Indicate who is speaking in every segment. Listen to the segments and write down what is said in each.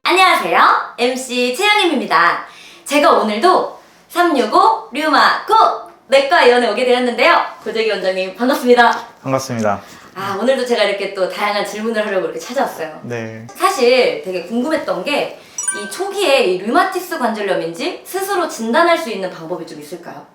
Speaker 1: 안녕하세요. MC 최영임입니다. 제가 오늘도 365 류마 고! 내과 의원에 오게 되었는데요. 고재기 원장님 반갑습니다.
Speaker 2: 반갑습니다.
Speaker 1: 오늘도 제가 이렇게 또 다양한 질문을 하려고 이렇게 찾아왔어요.
Speaker 2: 네.
Speaker 1: 사실 되게 궁금했던 게 이 초기에 이 류마티스 관절염인지 스스로 진단할 수 있는 방법이 좀 있을까요?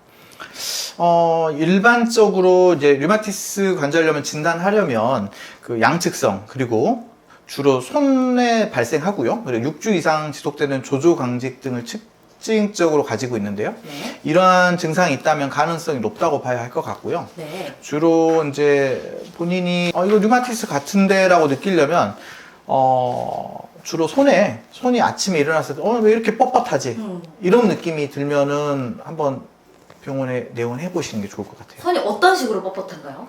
Speaker 2: 일반적으로 이제 류마티스 관절염을 진단하려면 그 양측성 그리고 주로 손에 발생하고요. 그리고 6주 이상 지속되는 조조강직 등을 특징적으로 가지고 있는데요.
Speaker 1: 네.
Speaker 2: 이러한 증상이 있다면 가능성이 높다고 봐야 할 것 같고요.
Speaker 1: 네.
Speaker 2: 주로 이제 본인이 이거 류마티스 같은데라고 느끼려면 주로 손이 아침에 일어났을 때 왜 이렇게 뻣뻣하지? 이런 느낌이 들면은 한번 병원에 내원해 보시는 게 좋을 것 같아요.
Speaker 1: 손이 어떤 식으로 뻣뻣한가요?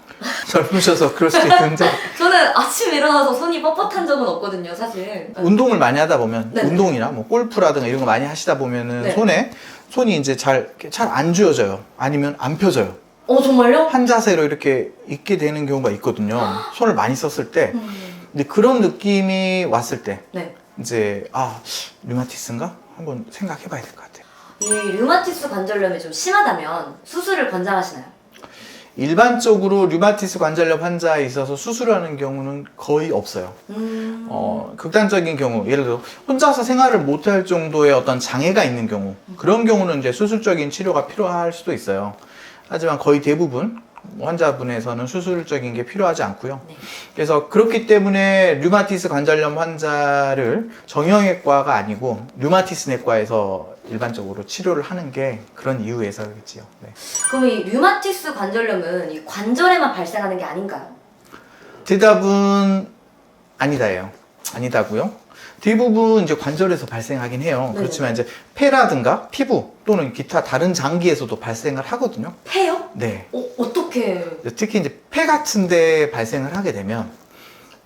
Speaker 2: 젊으셔서 그럴 수도 있는데
Speaker 1: 저는 아침에 일어나서 손이 뻣뻣한 적은 없거든요, 사실.
Speaker 2: 운동을 많이 하다 보면
Speaker 1: 네네.
Speaker 2: 운동이나 뭐 골프라든가 이런 거 많이 하시다 보면은
Speaker 1: 네.
Speaker 2: 손이 이제 잘 안 쥐어져요. 아니면 안 펴져요.
Speaker 1: 정말요?
Speaker 2: 한 자세로 이렇게 있게 되는 경우가 있거든요. 손을 많이 썼을 때. 근데 그런 느낌이 왔을 때
Speaker 1: 네.
Speaker 2: 이제 류마티스인가? 한번 생각해 봐야 될 것 같아요.
Speaker 1: 이 류마티스 관절염이 좀 심하다면 수술을 권장하시나요?
Speaker 2: 일반적으로 류마티스 관절염 환자에 있어서 수술하는 경우는 거의 없어요. 극단적인 경우, 예를 들어 혼자서 생활을 못할 정도의 어떤 장애가 있는 경우, 그런 경우는 이제 수술적인 치료가 필요할 수도 있어요. 하지만 거의 대부분 환자분에서는 수술적인 게 필요하지 않고요.
Speaker 1: 네.
Speaker 2: 그래서 그렇기 때문에 류마티스 관절염 환자를 정형외과가 아니고 류마티스 내과에서 일반적으로 치료를 하는 게 그런 이유에서겠지요. 네.
Speaker 1: 그럼 이 류마티스 관절염은 이 관절에만 발생하는 게 아닌가요?
Speaker 2: 대답은 아니다예요. 아니다고요. 대부분 이제 관절에서 발생하긴 해요.
Speaker 1: 네네.
Speaker 2: 그렇지만 이제 폐라든가 피부 또는 기타 다른 장기에서도 발생을 하거든요.
Speaker 1: 폐요?
Speaker 2: 네.
Speaker 1: 어떻게?
Speaker 2: 특히 이제 폐 같은 데 발생을 하게 되면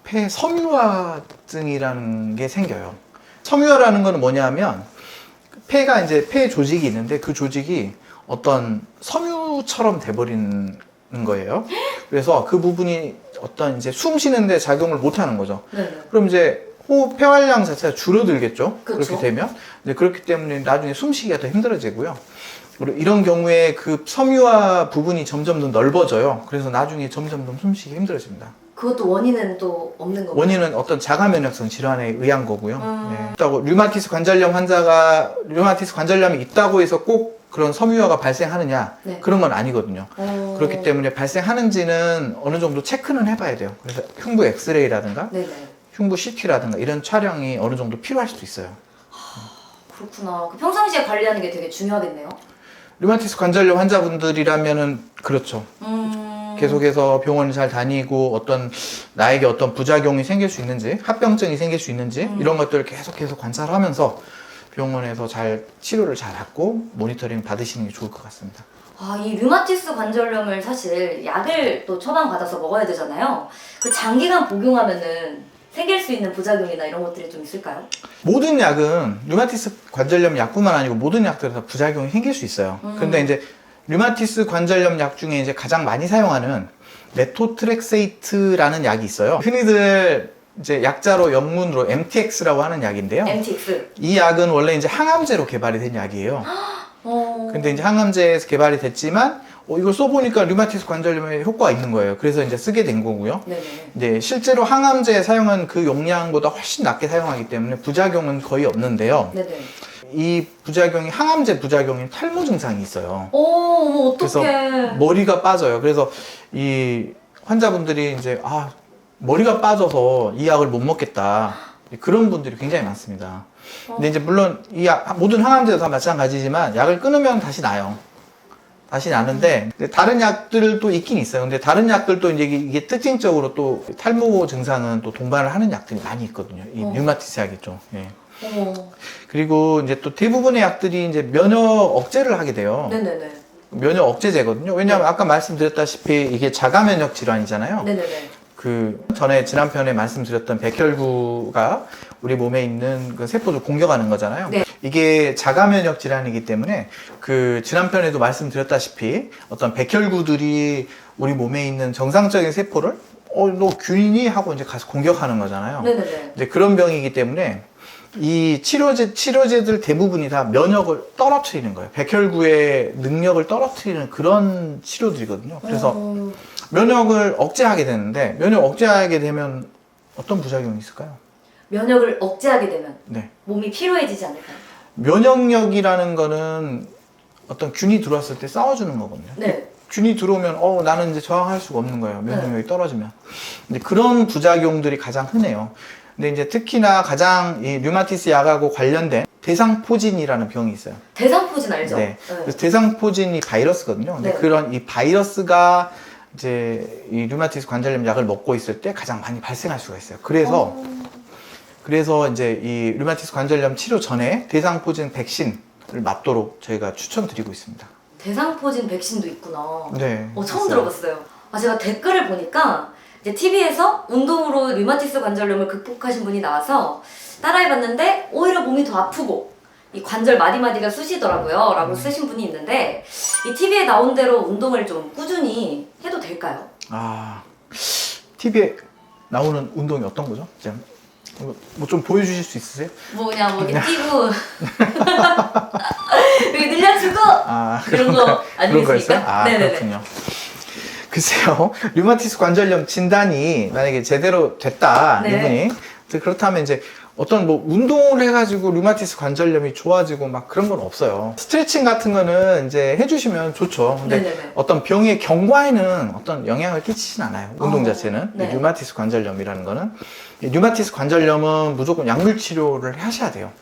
Speaker 2: 폐 섬유화증이라는 게 생겨요. 섬유화라는 거는 뭐냐면 폐가 이제 폐 조직이 있는데 그 조직이 어떤 섬유처럼 돼버리는 거예요. 그래서 그 부분이 어떤 이제 숨 쉬는데 작용을 못 하는 거죠.
Speaker 1: 네.
Speaker 2: 그럼 이제 폐활량 자체가 줄어들겠죠.
Speaker 1: 그쵸.
Speaker 2: 그렇게 되면. 네, 그렇기 때문에 나중에 숨쉬기가 더 힘들어지고요. 그리고 이런 경우에 그 섬유화 부분이 점점 더 넓어져요. 그래서 나중에 점점 더 숨쉬기 힘들어집니다.
Speaker 1: 그것도 원인은 또 없는 건가요?
Speaker 2: 원인은 어떤 자가 면역성 질환에 의한 거고요. 네. 그렇다고 류마티스 관절염 환자가 류마티스 관절염이 있다고 해서 꼭 그런 섬유화가 발생하느냐?
Speaker 1: 네.
Speaker 2: 그런 건 아니거든요. 그렇기 때문에 발생하는지는 어느 정도 체크는 해봐야 돼요. 그래서 흉부 엑스레이라든가
Speaker 1: 네네.
Speaker 2: 흉부 CT라든가 이런 촬영이 어느 정도 필요할 수도 있어요.
Speaker 1: 그렇구나. 그 평상시에 관리하는 게 되게 중요하겠네요.
Speaker 2: 류마티스 관절염 환자분들이라면은 그렇죠. 계속해서 병원을 잘 다니고 나에게 어떤 부작용이 생길 수 있는지, 합병증이 생길 수 있는지 이런 것들을 계속해서 관찰하면서 병원에서 잘 치료를 잘 받고 모니터링 받으시는 게 좋을 것 같습니다.
Speaker 1: 이 류마티스 관절염을 사실 약을 또 처방받아서 먹어야 되잖아요. 그 장기간 복용하면은 생길 수 있는 부작용이나 이런 것들이 좀 있을까요?
Speaker 2: 모든 약은 류마티스 관절염 약뿐만 아니고 모든 약들은 다 부작용이 생길 수 있어요. 근데 이제 류마티스 관절염 약 중에 이제 가장 많이 사용하는 메토트렉세이트라는 약이 있어요. 흔히들 이제 약자로 영문으로 MTX라고 하는 약인데요.
Speaker 1: MTX.
Speaker 2: 이 약은 원래 이제 항암제로 개발이 된 약이에요. 근데 이제 항암제에서 개발이 됐지만 이걸 써보니까 류마티스 관절염에 효과가 있는 거예요. 그래서 이제 쓰게 된 거고요.
Speaker 1: 네네.
Speaker 2: 네, 실제로 항암제에 사용한 그 용량보다 훨씬 낮게 사용하기 때문에 부작용은 거의 없는데요.
Speaker 1: 네네.
Speaker 2: 이 부작용이 항암제 부작용인 탈모 증상이 있어요.
Speaker 1: 어머,
Speaker 2: 그래서
Speaker 1: 어떡해.
Speaker 2: 머리가 빠져요. 그래서 이 환자분들이 이제 머리가 빠져서 이 약을 못 먹겠다. 그런 분들이 굉장히 많습니다. 근데 이제 물론 모든 항암제도 다 마찬가지지만 약을 끊으면 다시 나요. 다시 나는데 다른 약들도 있긴 있어요. 근데 다른 약들도 이제 이게 특징적으로 또 탈모 증상은 또 동반을 하는 약들이 많이 있거든요. 이 류마티스 약이죠. 예. 그리고 이제 또 대부분의 약들이 이제 면역 억제를 하게 돼요.
Speaker 1: 네네네.
Speaker 2: 면역 억제제거든요. 왜냐하면 아까 말씀드렸다시피 이게 자가 면역 질환이잖아요.
Speaker 1: 네네네.
Speaker 2: 그 전에 지난 편에 말씀드렸던 백혈구가 우리 몸에 있는 그 세포를 공격하는 거잖아요.
Speaker 1: 네.
Speaker 2: 이게 자가 면역 질환이기 때문에 그 지난 편에도 말씀드렸다시피 어떤 백혈구들이 우리 몸에 있는 정상적인 세포를 너 균이니? 하고 이제 가서 공격하는 거잖아요.
Speaker 1: 네네네.
Speaker 2: 이제 그런 병이기 때문에 이 치료제들 대부분이 다 면역을 떨어뜨리는 거예요. 백혈구의 능력을 떨어뜨리는 그런 치료들이거든요. 그래서 면역을 억제하게 되는데, 면역 억제하게 되면 어떤 부작용이 있을까요?
Speaker 1: 면역을 억제하게 되면
Speaker 2: 네.
Speaker 1: 몸이 피로해지지 않을까요?
Speaker 2: 면역력이라는 거는 어떤 균이 들어왔을 때 싸워주는 거거든요.
Speaker 1: 네.
Speaker 2: 균이 들어오면 나는 이제 저항할 수가 없는 거예요. 면역력이 떨어지면. 근데 그런 부작용들이 가장 흔해요. 근데 이제 특히나 가장 이 류마티스 약하고 관련된 대상포진이라는 병이 있어요.
Speaker 1: 대상포진 알죠?
Speaker 2: 네. 그래서 대상포진이 바이러스거든요. 근데
Speaker 1: 네.
Speaker 2: 그런 이 바이러스가 이제 이 류마티스 관절염 약을 먹고 있을 때 가장 많이 발생할 수가 있어요. 그래서 이제 이 류마티스 관절염 치료 전에 대상포진 백신을 맞도록 저희가 추천드리고 있습니다.
Speaker 1: 대상포진 백신도 있구나.
Speaker 2: 네.
Speaker 1: 처음
Speaker 2: 있어요.
Speaker 1: 들어봤어요. 제가 댓글을 보니까 이제 TV에서 운동으로 류마티스 관절염을 극복하신 분이 나와서 따라해봤는데 오히려 몸이 더 아프고 이 관절 마디마디가 쑤시더라고요 라고 쓰신 분이 있는데 이 TV에 나온 대로 운동을 좀 꾸준히 해도 될까요?
Speaker 2: TV에 나오는 운동이 어떤 거죠? 뭐 좀 보여주실 수 있으세요?
Speaker 1: 그냥 이렇게 뛰고 여기 늘려주고 이런 거 아니겠습니까? 네네네.
Speaker 2: 그렇군요. 글쎄요, 류마티스 관절염 진단이 만약에 제대로 됐다,
Speaker 1: 네.
Speaker 2: 이분이. 그렇다면 이제 어떤 뭐 운동을 해가지고 류마티스 관절염이 좋아지고 막 그런 건 없어요. 스트레칭 같은 거는 이제 해주시면 좋죠. 근데
Speaker 1: 네네네.
Speaker 2: 어떤 병의 경과에는 어떤 영향을 끼치진 않아요. 운동 자체는.
Speaker 1: 네.
Speaker 2: 이 류마티스 관절염이라는 거는. 이 류마티스 관절염은 무조건 약물 치료를 하셔야 돼요.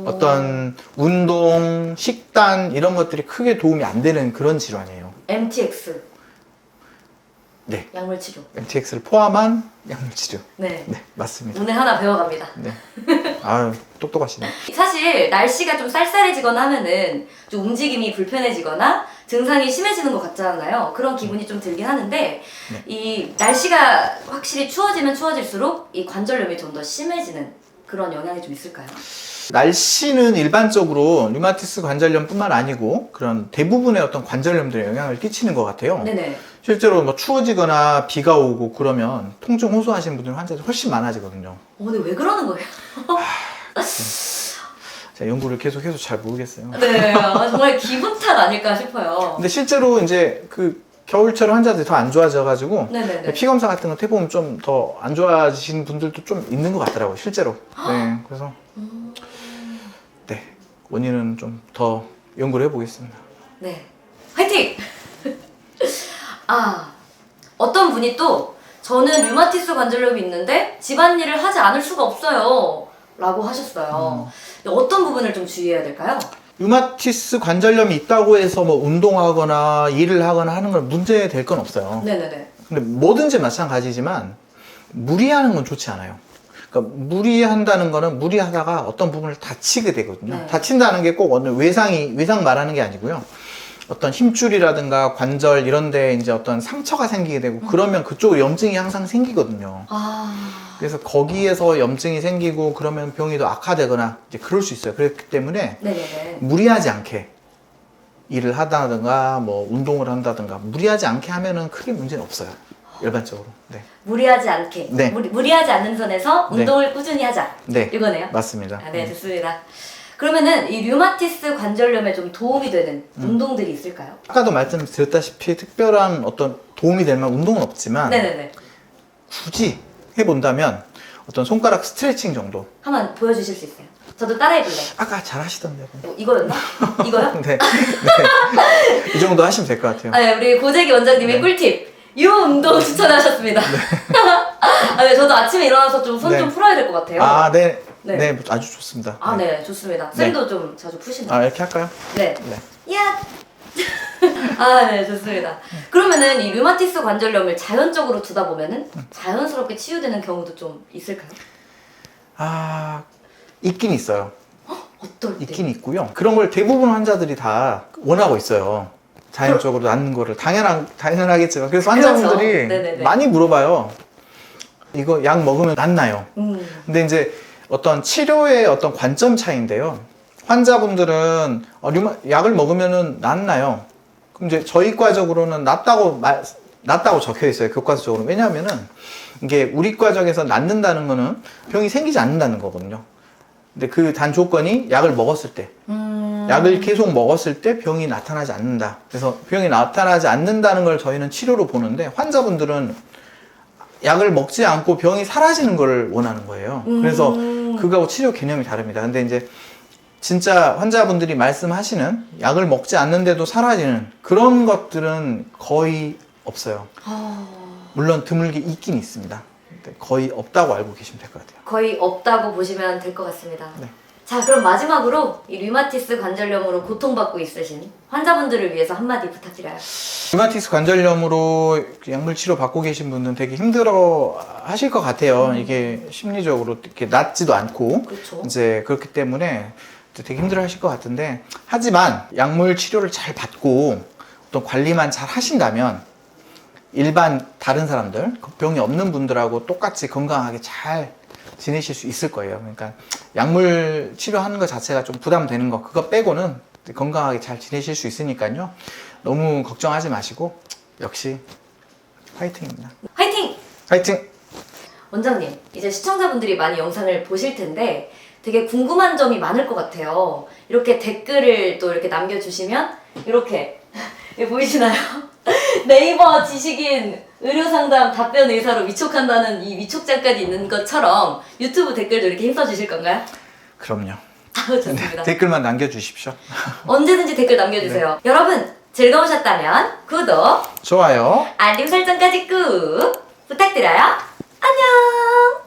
Speaker 2: 어떤 운동, 식단 이런 것들이 크게 도움이 안 되는 그런 질환이에요.
Speaker 1: MTX.
Speaker 2: 네.
Speaker 1: 약물 치료.
Speaker 2: MTX를 포함한 약물 치료.
Speaker 1: 네.
Speaker 2: 네, 맞습니다.
Speaker 1: 오늘 하나 배워갑니다.
Speaker 2: 네. 아유, 똑똑하시네.
Speaker 1: 사실 날씨가 좀 쌀쌀해지거나 하면은 좀 움직임이 불편해지거나 증상이 심해지는 것 같잖아요. 그런 기분이 좀 들긴 하는데 이 날씨가 확실히 추워지면 추워질수록 이 관절염이 좀 더 심해지는 그런 영향이 좀 있을까요?
Speaker 2: 날씨는 일반적으로 류마티스 관절염뿐만 아니고 그런 대부분의 어떤 관절염들에 영향을 끼치는 것 같아요.
Speaker 1: 네네.
Speaker 2: 실제로 뭐 추워지거나 비가 오고 그러면 통증 호소하시는 분들 환자들이 훨씬 많아지거든요.
Speaker 1: 근데 왜 그러는 거예요?
Speaker 2: 제가 연구를 계속해서 잘 모르겠어요.
Speaker 1: 네, 정말 기분 탓 아닐까 싶어요.
Speaker 2: 근데 실제로 이제 그 겨울철 환자들이 더 안 좋아져가지고
Speaker 1: 네네네.
Speaker 2: 피 검사 같은 거 해보면 좀 더 안 좋아지시는 분들도 좀 있는 것 같더라고요, 실제로. 네, 그래서 네, 원인은 좀 더 연구를 해보겠습니다.
Speaker 1: 네, 화이팅! 어떤 분이 또 저는 류마티스 관절염이 있는데 집안일을 하지 않을 수가 없어요 라고 하셨어요. 어떤 부분을 좀 주의해야 될까요?
Speaker 2: 류마티스 관절염이 있다고 해서 뭐 운동하거나 일을 하거나 하는 건 문제 될 건 없어요.
Speaker 1: 네네네.
Speaker 2: 근데 뭐든지 마찬가지지만 무리하는 건 좋지 않아요. 그러니까 무리한다는 거는 무리하다가 어떤 부분을 다치게 되거든요.
Speaker 1: 네.
Speaker 2: 다친다는 게 꼭 어느 외상 말하는 게 아니고요. 어떤 힘줄이라든가 관절 이런 데 이제 어떤 상처가 생기게 되고 그러면 그쪽으로 염증이 항상 생기거든요. 그래서 거기에서 염증이 생기고 그러면 병이 더 악화되거나 이제 그럴 수 있어요. 그렇기 때문에
Speaker 1: 네네네.
Speaker 2: 무리하지 않게 일을 하다든가 뭐 운동을 한다든가 무리하지 않게 하면은 크게 문제는 없어요. 일반적으로. 네.
Speaker 1: 무리하지 않게.
Speaker 2: 네.
Speaker 1: 무리하지 않는 선에서
Speaker 2: 네.
Speaker 1: 운동을 꾸준히 하자.
Speaker 2: 네.
Speaker 1: 이거네요.
Speaker 2: 맞습니다.
Speaker 1: 네, 좋습니다. 그러면은 이 류마티스 관절염에 좀 도움이 되는 운동들이 있을까요?
Speaker 2: 아까도 말씀드렸다시피 특별한 어떤 도움이 될 만한 운동은 없지만
Speaker 1: 네네네.
Speaker 2: 굳이 해본다면 어떤 손가락 스트레칭 정도.
Speaker 1: 한번 보여주실 수 있어요? 저도 따라해볼래요.
Speaker 2: 아까 잘 하시던데.
Speaker 1: 이거였나? 이거요?
Speaker 2: 네. 네. 이 정도 하시면 될 것 같아요.
Speaker 1: 네, 우리 고재기 원장님의
Speaker 2: 네.
Speaker 1: 꿀팁. 이 운동 추천하셨습니다. 네, 저도 아침에 일어나서 좀 손 좀
Speaker 2: 네.
Speaker 1: 풀어야 될 것 같아요.
Speaker 2: 네.
Speaker 1: 네.
Speaker 2: 네. 아주 좋습니다.
Speaker 1: 네, 좋습니다. 쌤도 좀 자주 푸시나요?
Speaker 2: 이렇게 할까요?
Speaker 1: 네.
Speaker 2: 네.
Speaker 1: 야! 네, 좋습니다. 그러면은 이 류마티스 관절염을 자연적으로 두다 보면은 자연스럽게 치유되는 경우도 좀 있을까요?
Speaker 2: 있긴 있어요.
Speaker 1: 어떨 때?
Speaker 2: 있긴 있고요. 그런 걸 대부분 환자들이 다 원하고 있어요. 자연적으로 낫는 거를. 당연하겠지만. 그래서 환자분들이
Speaker 1: 그렇죠. 네네네.
Speaker 2: 많이 물어봐요. 이거 약 먹으면 낫나요? 근데 이제 어떤 치료의 어떤 관점 차이인데요. 환자분들은 약을 먹으면은 낫나요? 그럼 이제 저희과적으로는 낫다고 낫다고 적혀 있어요, 교과서적으로. 왜냐하면은 이게 우리 과정에서 낫는다는 거는 병이 생기지 않는다는 거거든요. 근데 그 단 조건이 약을 먹었을 때, 약을 계속 먹었을 때 병이 나타나지 않는다. 그래서 병이 나타나지 않는다는 걸 저희는 치료로 보는데, 환자분들은 약을 먹지 않고 병이 사라지는 걸 원하는 거예요. 그래서 그거하고 치료 개념이 다릅니다. 근데 이제 진짜 환자분들이 말씀하시는 약을 먹지 않는데도 사라지는 그런 것들은 거의 없어요. 물론 드물게 있긴 있습니다. 근데 거의 없다고 알고 계시면 될 것 같아요.
Speaker 1: 거의 없다고 보시면 될 것 같습니다.
Speaker 2: 네.
Speaker 1: 자, 그럼 마지막으로 이 류마티스 관절염으로 고통받고 있으신 환자분들을 위해서 한마디 부탁드려요.
Speaker 2: 류마티스 관절염으로 약물 치료 받고 계신 분은 되게 힘들어 하실 것 같아요. 이게 심리적으로 이렇게 낫지도 않고.
Speaker 1: 그렇죠.
Speaker 2: 이제 그렇기 때문에 되게 힘들어 하실 것 같은데, 하지만 약물 치료를 잘 받고 또 관리만 잘 하신다면 일반 다른 사람들, 병이 없는 분들하고 똑같이 건강하게 잘 지내실 수 있을 거예요. 그러니까 약물 치료하는 것 자체가 좀 부담되는 거, 그거 빼고는 건강하게 잘 지내실 수 있으니까요. 너무 걱정하지 마시고 역시 화이팅입니다.
Speaker 1: 화이팅!
Speaker 2: 화이팅!
Speaker 1: 원장님, 이제 시청자분들이 많이 영상을 보실 텐데 되게 궁금한 점이 많을 것 같아요. 이렇게 댓글을 또 이렇게 남겨주시면 이렇게 이거 보이시나요? 네이버 지식인 의료상담 답변 의사로 위촉한다는 이 위촉장까지 있는 것처럼 유튜브 댓글도 이렇게 힘써주실 건가요?
Speaker 2: 그럼요.
Speaker 1: 좋습니다.
Speaker 2: 댓글만 남겨주십시오.
Speaker 1: 언제든지 댓글 남겨주세요. 여러분 즐거우셨다면 구독,
Speaker 2: 좋아요.
Speaker 1: 알림 설정까지 꾹 부탁드려요. 안녕!